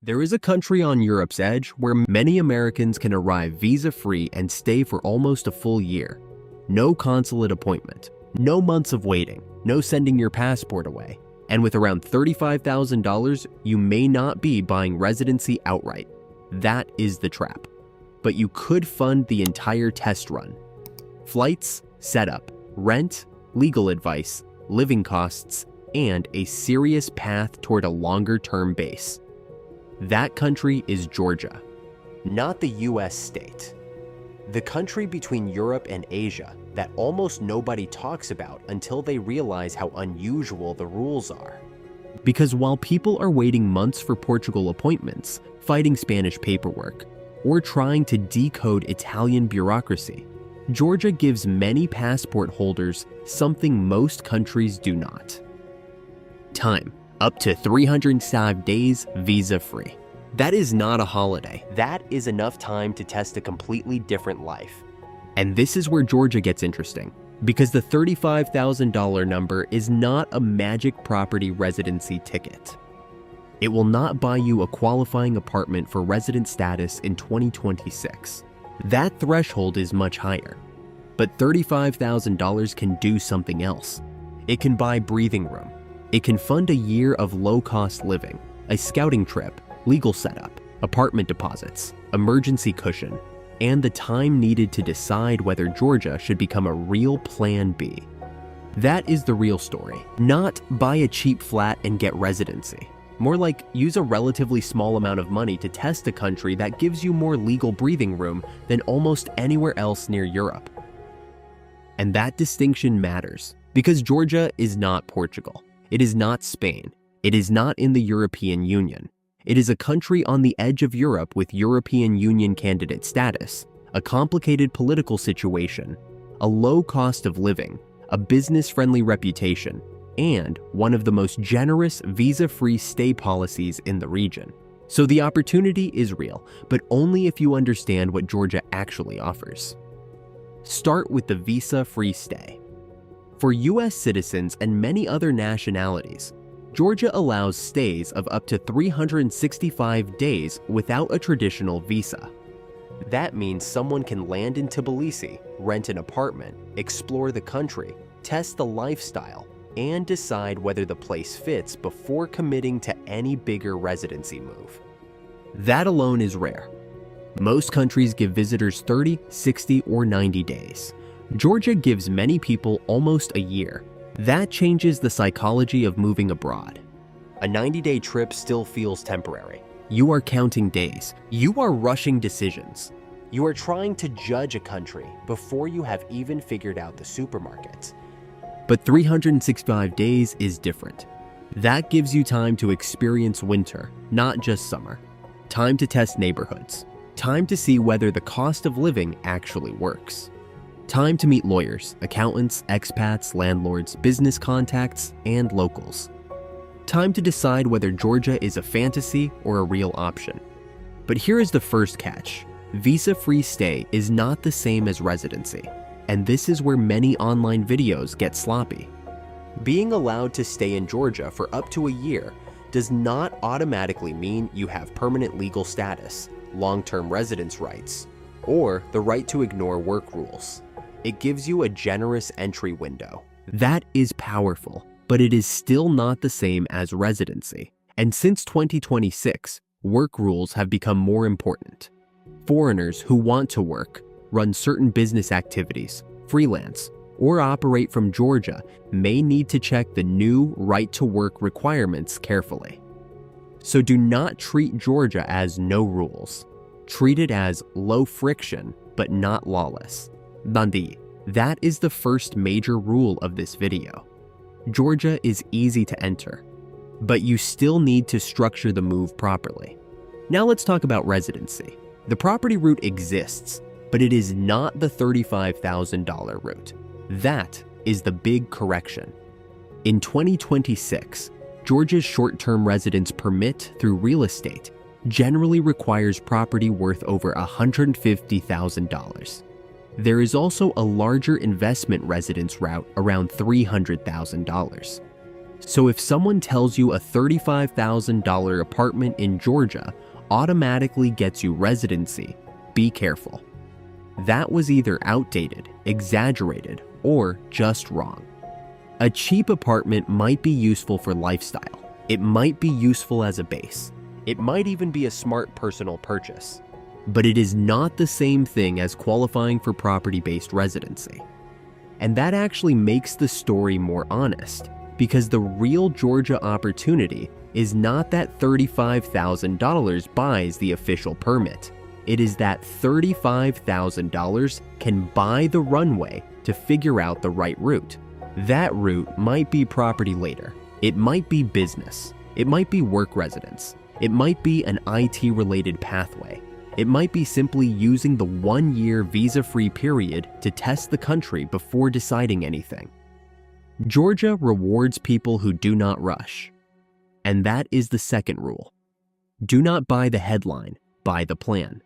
There is a country on Europe's edge where many Americans can arrive visa-free and stay for almost a full year. No consulate appointment, no months of waiting, no sending your passport away. And with around $35,000, you may not be buying residency outright. That is the trap. But you could fund the entire test run. Flights, setup, rent, legal advice, living costs, and a serious path toward a longer-term base. That country is Georgia, not the US state. The country between Europe and Asia that almost nobody talks about until they realize how unusual the rules are. Because while people are waiting months for Portugal appointments, fighting Spanish paperwork, or trying to decode Italian bureaucracy, Georgia gives many passport holders something most countries do not. Time. Up to 305 days visa-free. That is not a holiday. That is enough time to test a completely different life. And this is where Georgia gets interesting, because the $35,000 number is not a magic property residency ticket. It will not buy you a qualifying apartment for resident status in 2026. That threshold is much higher. But $35,000 can do something else. It can buy breathing room. It can fund a year of low-cost living, a scouting trip, legal setup, apartment deposits, emergency cushion, and the time needed to decide whether Georgia should become a real Plan B. That is the real story. Not buy a cheap flat and get residency. More like use a relatively small amount of money to test a country that gives you more legal breathing room than almost anywhere else near Europe. And that distinction matters, because Georgia is not Portugal. It is not Spain. It is not in the European Union. It is a country on the edge of Europe with European Union candidate status, a complicated political situation, a low cost of living, a business-friendly reputation, and one of the most generous visa-free stay policies in the region. So the opportunity is real, but only if you understand what Georgia actually offers. Start with the visa-free stay. For US citizens and many other nationalities, Georgia allows stays of up to 365 days without a traditional visa. That means someone can land in Tbilisi, rent an apartment, explore the country, test the lifestyle, and decide whether the place fits before committing to any bigger residency move. That alone is rare. Most countries give visitors 30, 60, or 90 days. Georgia gives many people almost a year. That changes the psychology of moving abroad. A 90-day trip still feels temporary. You are counting days. You are rushing decisions. You are trying to judge a country before you have even figured out the supermarkets. But 365 days is different. That gives you time to experience winter, not just summer. Time to test neighborhoods. Time to see whether the cost of living actually works. Time to meet lawyers, accountants, expats, landlords, business contacts, and locals. Time to decide whether Georgia is a fantasy or a real option. But here is the first catch. Visa-free stay is not the same as residency, and this is where many online videos get sloppy. Being allowed to stay in Georgia for up to a year does not automatically mean you have permanent legal status, long-term residence rights, or the right to ignore work rules. It gives you a generous entry window. That is powerful, but it is still not the same as residency. And since 2026, work rules have become more important. Foreigners who want to work, run certain business activities, freelance, or operate from Georgia may need to check the new right-to-work requirements carefully. So do not treat Georgia as no rules. Treat it as low friction, but not lawless. Nandi, that is the first major rule of this video. Georgia is easy to enter, but you still need to structure the move properly. Now let's talk about residency. The property route exists, but it is not the $35,000 route. That is the big correction. In 2026, Georgia's short-term residence permit through real estate generally requires property worth over $150,000. There is also a larger investment residence route around $300,000. So if someone tells you a $35,000 apartment in Georgia automatically gets you residency, be careful. That was either outdated, exaggerated, or just wrong. A cheap apartment might be useful for lifestyle. It might be useful as a base. It might even be a smart personal purchase. But it is not the same thing as qualifying for property-based residency. And that actually makes the story more honest, because the real Georgia opportunity is not that $35,000 buys the official permit. It is that $35,000 can buy the runway to figure out the right route. That route might be property later. It might be business. It might be work residence. It might be an IT-related pathway. It might be simply using the 1-year visa-free period to test the country before deciding anything. Georgia rewards people who do not rush. And that is the second rule. Do not buy the headline, buy the plan.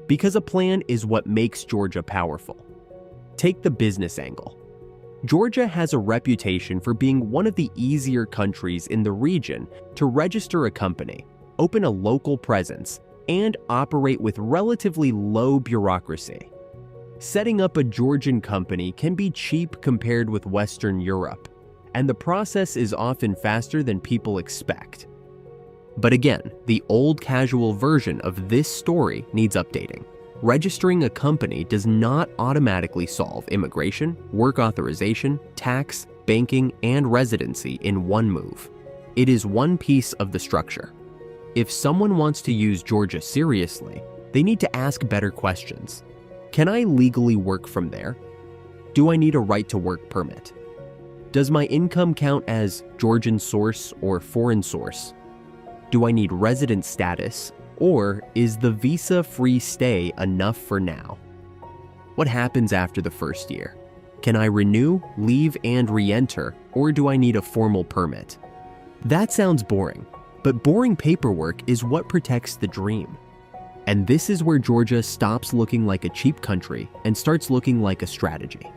Because a plan is what makes Georgia powerful. Take the business angle. Georgia has a reputation for being one of the easier countries in the region to register a company, open a local presence, and operate with relatively low bureaucracy. Setting up a Georgian company can be cheap compared with Western Europe, and the process is often faster than people expect. But again, the old casual version of this story needs updating. Registering a company does not automatically solve immigration, work authorization, tax, banking, and residency in one move. It is one piece of the structure. If someone wants to use Georgia seriously, they need to ask better questions. Can I legally work from there? Do I need a right to work permit? Does my income count as Georgian source or foreign source? Do I need resident status, or is the visa-free stay enough for now? What happens after the first year? Can I renew, leave, and re-enter, or do I need a formal permit? That sounds boring, but boring paperwork is what protects the dream. And this is where Georgia stops looking like a cheap country and starts looking like a strategy.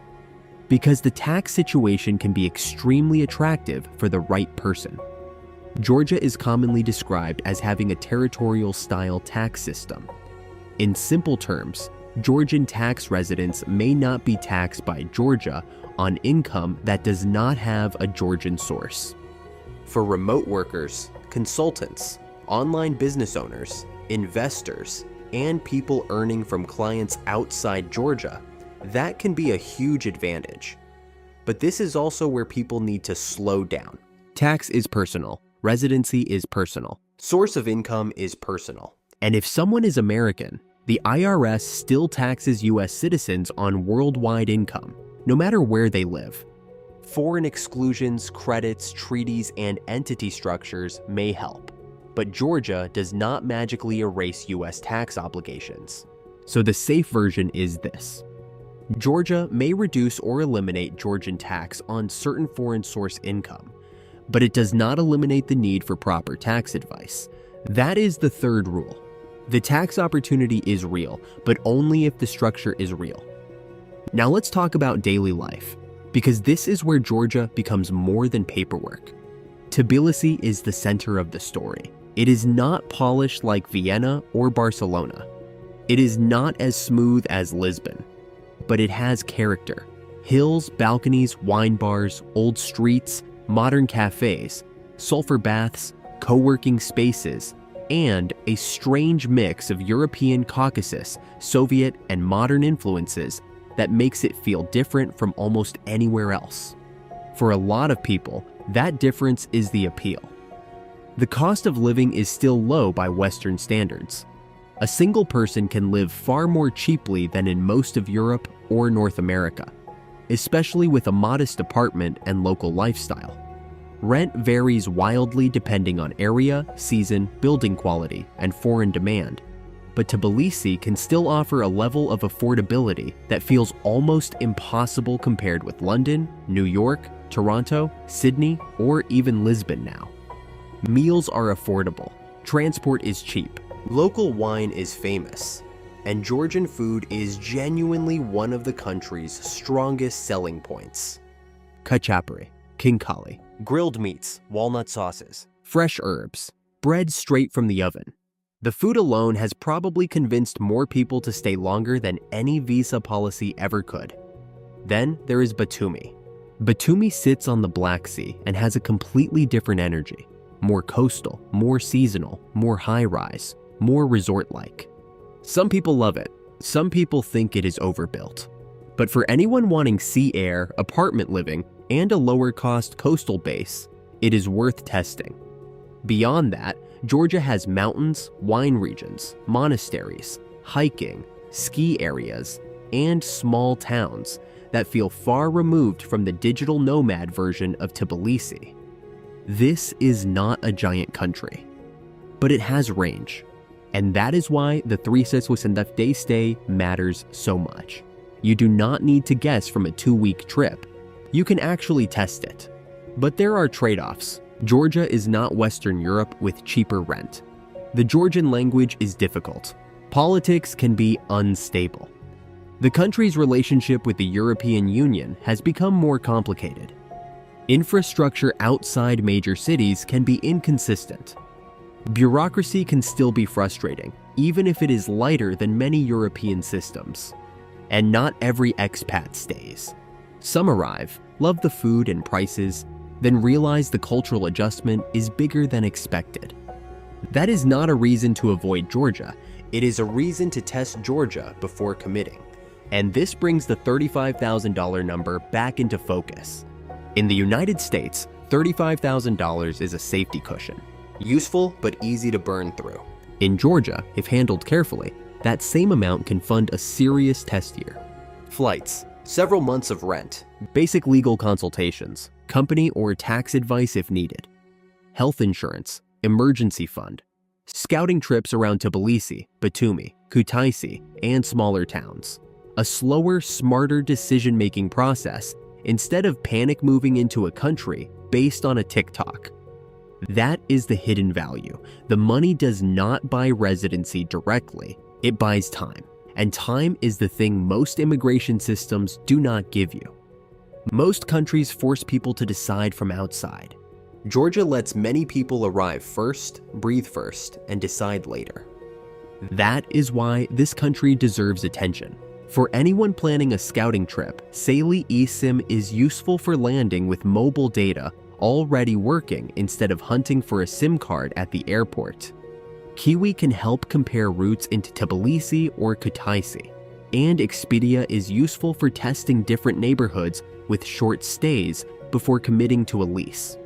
Because the tax situation can be extremely attractive for the right person. Georgia is commonly described as having a territorial-style tax system. In simple terms, Georgian tax residents may not be taxed by Georgia on income that does not have a Georgian source. For remote workers, consultants, online business owners, investors, and people earning from clients outside Georgia, that can be a huge advantage. But this is also where people need to slow down. Tax is personal. Residency is personal. Source of income is personal. And if someone is American, the IRS still taxes US citizens on worldwide income, no matter where they live. Foreign exclusions, credits, treaties, and entity structures may help, but Georgia does not magically erase US tax obligations. So the safe version is this. Georgia may reduce or eliminate Georgian tax on certain foreign source income, but it does not eliminate the need for proper tax advice. That is the third rule. The tax opportunity is real, but only if the structure is real. Now let's talk about daily life, because this is where Georgia becomes more than paperwork. Tbilisi is the center of the story. It is not polished like Vienna or Barcelona. It is not as smooth as Lisbon, but it has character. Hills, balconies, wine bars, old streets, modern cafes, sulfur baths, co-working spaces, and a strange mix of European Caucasus, Soviet, and modern influences that makes it feel different from almost anywhere else. For a lot of people, that difference is the appeal. The cost of living is still low by Western standards. A single person can live far more cheaply than in most of Europe or North America, especially with a modest apartment and local lifestyle. Rent varies wildly depending on area, season, building quality, and foreign demand, but Tbilisi can still offer a level of affordability that feels almost impossible compared with London, New York, Toronto, Sydney, or even Lisbon now. Meals are affordable, transport is cheap, local wine is famous, and Georgian food is genuinely one of the country's strongest selling points. Khachapuri, khinkali, grilled meats, walnut sauces, fresh herbs, bread straight from the oven. The food alone has probably convinced more people to stay longer than any visa policy ever could. Then there is Batumi. Batumi sits on the Black Sea and has a completely different energy. More coastal, more seasonal, more high-rise, more resort-like. Some people love it. Some people think it is overbuilt. But for anyone wanting sea air, apartment living, and a lower-cost coastal base, it is worth testing. Beyond that, Georgia has mountains, wine regions, monasteries, hiking, ski areas, and small towns that feel far removed from the digital nomad version of Tbilisi. This is not a giant country, but it has range. And that is why the 365 stay matters so much. You do not need to guess from a 2-week trip. You can actually test it. But there are trade-offs. Georgia is not Western Europe with cheaper rent. The Georgian language is difficult. Politics can be unstable. The country's relationship with the European Union has become more complicated. Infrastructure outside major cities can be inconsistent. Bureaucracy can still be frustrating, even if it is lighter than many European systems. And not every expat stays. Some arrive, love the food and prices, then realize the cultural adjustment is bigger than expected. That is not a reason to avoid Georgia. It is a reason to test Georgia before committing. And this brings the $35,000 number back into focus. In the United States, $35,000 is a safety cushion. Useful but easy to burn through. In Georgia, if handled carefully, that same amount can fund a serious test year. Flights, several months of rent, basic legal consultations, company or tax advice if needed, health insurance, emergency fund, scouting trips around Tbilisi, Batumi, Kutaisi, and smaller towns. A slower, smarter decision-making process instead of panic moving into a country based on a TikTok. That is the hidden value. The money does not buy residency directly, it buys time. And time is the thing most immigration systems do not give you. Most countries force people to decide from outside. Georgia lets many people arrive first, breathe first, and decide later. That is why this country deserves attention. For anyone planning a scouting trip, Saili eSIM is useful for landing with mobile data already working instead of hunting for a SIM card at the airport. Kiwi can help compare routes into Tbilisi or Kutaisi, and Expedia is useful for testing different neighborhoods with short stays before committing to a lease.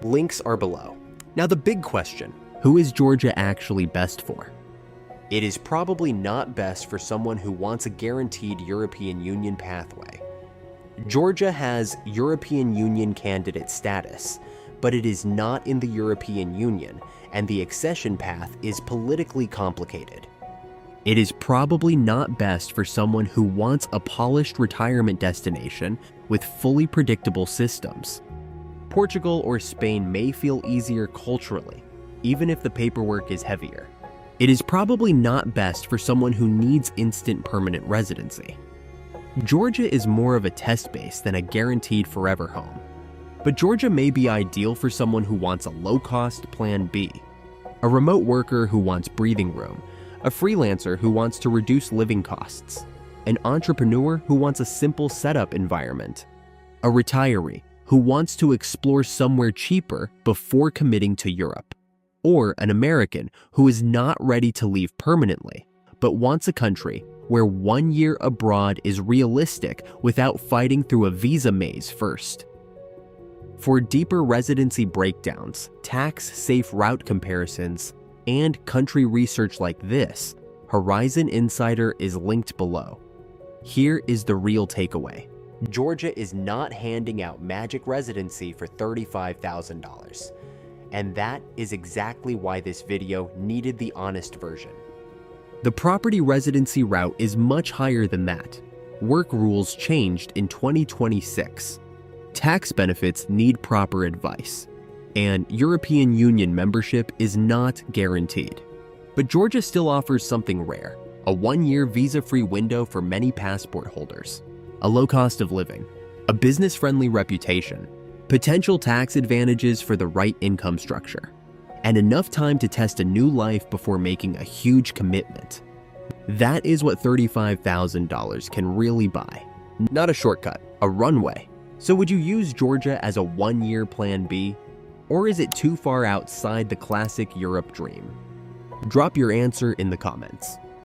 Links are below. Now the big question, who is Georgia actually best for? It is probably not best for someone who wants a guaranteed European Union pathway. Georgia has European Union candidate status, but it is not in the European Union, and the accession path is politically complicated. It is probably not best for someone who wants a polished retirement destination with fully predictable systems. Portugal or Spain may feel easier culturally, even if the paperwork is heavier. It is probably not best for someone who needs instant permanent residency. Georgia is more of a test base than a guaranteed forever home. But Georgia may be ideal for someone who wants a low-cost plan B, a remote worker who wants breathing room, a freelancer who wants to reduce living costs, an entrepreneur who wants a simple setup environment, a retiree who wants to explore somewhere cheaper before committing to Europe, or an American who is not ready to leave permanently, but wants a country where 1 year abroad is realistic without fighting through a visa maze first. For deeper residency breakdowns, tax-safe route comparisons, and country research like this, Horizon Insider is linked below. Here is the real takeaway. Georgia is not handing out magic residency for $35,000. And that is exactly why this video needed the honest version. The property residency route is much higher than that. Work rules changed in 2026. Tax benefits need proper advice. And European Union membership is not guaranteed. But Georgia still offers something rare, a 1-year visa-free window for many passport holders, a low cost of living, a business-friendly reputation, potential tax advantages for the right income structure, and enough time to test a new life before making a huge commitment. That is what $35,000 can really buy. Not a shortcut, a runway. So would you use Georgia as a one-year plan B? Or is it too far outside the classic Europe dream? Drop your answer in the comments.